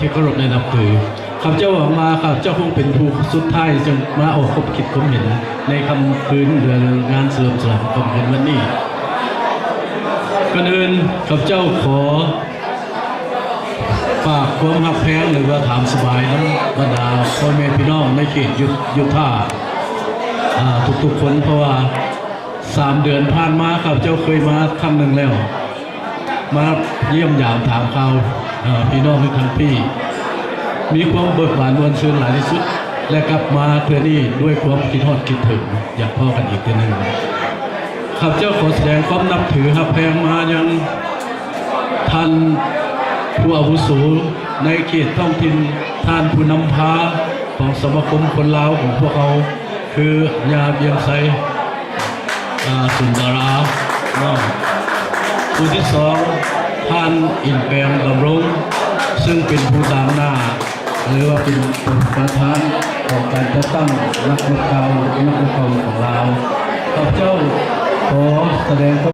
ที่เคารพในนับถือข้าพเจ้าหวังมาข้าพเจ้าคงเป็นผู้สุดท้ายจึงมาออกคบคิดผมเห็นในคำคืนเดือนงานเสริมฉลองของคืนวันนี้ก่อนอื่นข้าพเจ้าขอฝากความหักแพงหรือว่าถามสบายน้ำบรรดาพ่อแม่พี่น้องในเขตยุทธาทุกๆคนเพราะว่า3 เดือนผ่านมาข้าพเจ้าเคยมาครั้งหนึ่งแล้วมาเยี่ยมยามถามข่าวพี่น้องทุกท่านพี่มีความเบิกบานวันชื่นหลายที่สุดและกลับมาเพื่อนี้ด้วยความคิดฮอดคิดถึงอยากพ่อกันอีกทีหนึ่งข้าพเจ้าขอแสดงความนับถือหักแพงมายังท่านผู้อาวุโสในเขตท้องถิ่นท่านผู้นำพาของสมาคมคนลาวของพวกเขาคือยาเบียงไซสุนดาราผู้ที่2ท่านอินแปลงดำรงซึ่งเป็นผู้ตามหน้าหรือว่าเป็นประธานของการจัดตั้งนักรบเก่าของลาวข้าพเจ้าขอแสดง